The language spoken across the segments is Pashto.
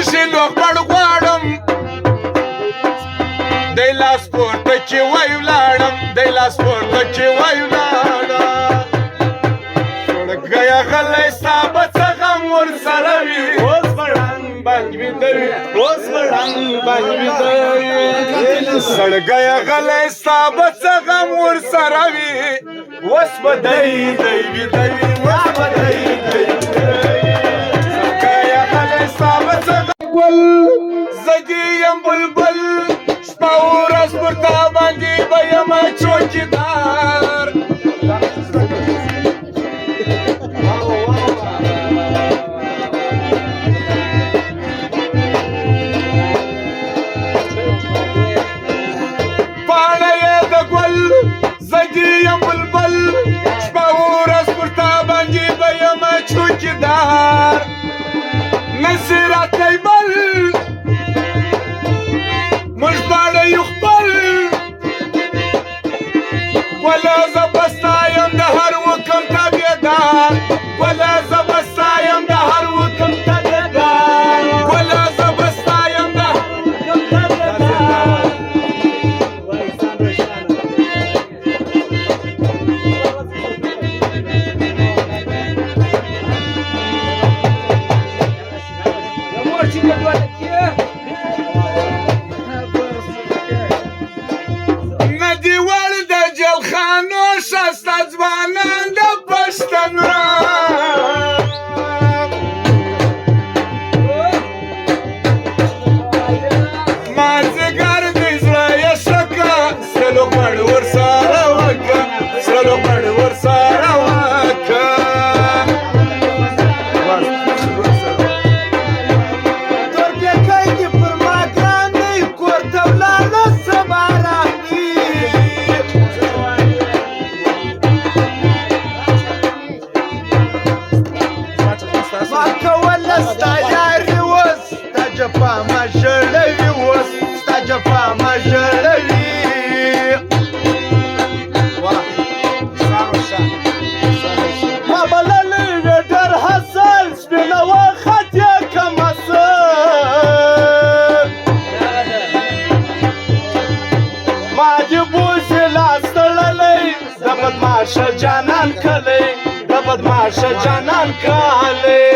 کېږي لوخړ غواړم دی لاس پورته چې وای ولاړم دی لاس پورته چې وای ولاړم سړګیه غلی ستا به څه غم ورسره وي اوس به ړنګ بنګ ویده وي اوس به ړنګ بنګ ویده وي سړګیه غلی ستا به څه غم ورسره وي اوس به دی ویده وي اوس به دی سړګیه غلی ستا به څه ګل زه دې یم بلبل شپه ورځ پر تا باندې به یمه چوکیدار پاڼه یې د ګل زه دې یم بلبل شپه ورځ پر تا باندې به یمه چوکیدار نسي راتلی بل موږ دواړه یو خپل ګله زه به ستا یم د هر حکم تابعدار ګله زه به ستا یم د هر حکم تابعدار ګله زه به ستا یم د هر حکم تابعدار نه دې وړ د جلخانو ښایسته ځوانان د پښتنو مازدیګر دې زړه یې ښه کړه سره لوخړ ورسره وکړه سره لوخړ ورسره وکړه جفا ما ژړوي اوس ستا جفا ما ژړوي ما بللی وې ډېر حاصل سپینه وخت یې کم اصل ما دې بوسې لاس تړلی د بدماشه جانان کلی د بدماشه جانان کلی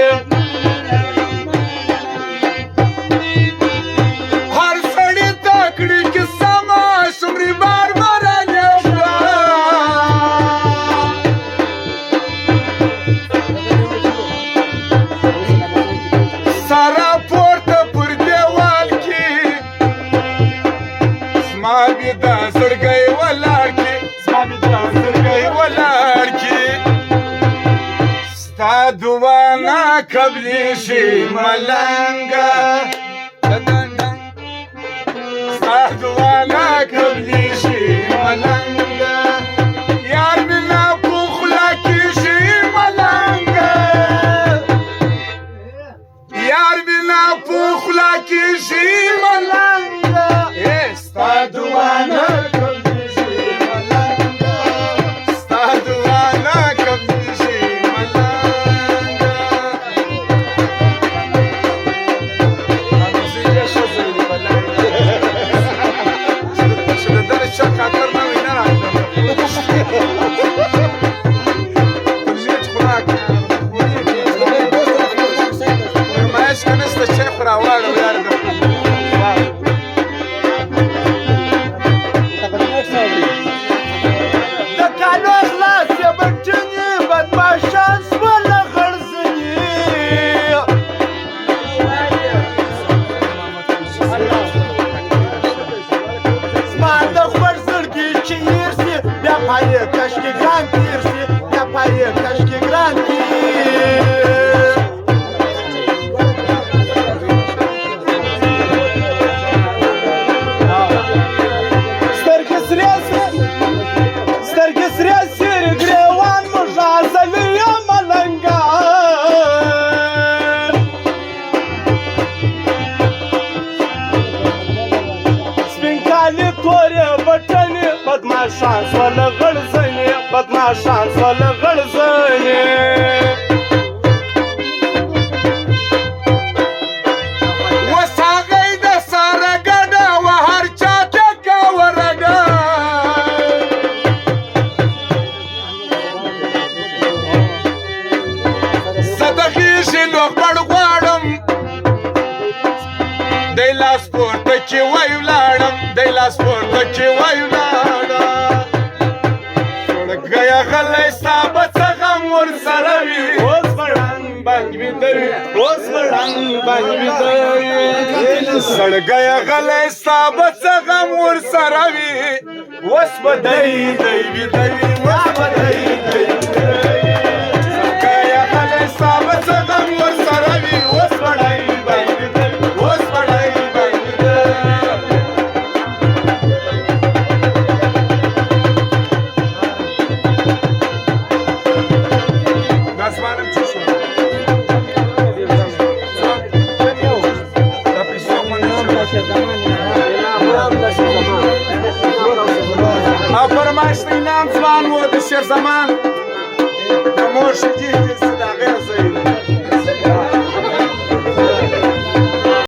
زما بیده زړګی ولاړ کې زما بیده زړګی ولاړ کې ستا دعا نه قبلیږي ملنګه ستا دعا نه قبلیږي ملنګه یار مې نه په خوله کېږي ملنګه یار مې نه په خوله کېږي ملنګه ستا دعا نه قبلیږي ملنګه ستا دعا نه قبلیږي ملنګه چې د دغه چا خاطر نه وي نه راځم نیت خوراک نمایش که نشته چای خو راواړو یار د کالو خلاص یې بټنې بدماشان سوله غړزنې زما د خوږ زړګي چې هېر سي بیا پایې کشکې ګران تېر سي بیا پایې کشکې ګران بدماشان سوله غړزنې بدماشان سوله غړزنې دی لاس پورته چې وای ولاړم دی لاس پورته چې وای ولاړم شړګیا غلی ستا به څه غم ورسره وي اوس به ړنګ بنګ ویده وي اوس به ړنګ بنګ ویده وي شړګیا غلی ستا به څه غم ورسره وي اوس به دی ویده وي اوس به دی ویده وي شړګیا غلی ستا به څه غم ورسره وي اوس به ړنګ بنګ ویده وي اوس به ړنګ بنګ ویده وي داسمانم څه شو او فرمایش د انعام ځوان و د شیر زمان د مور شدید د هغې ځای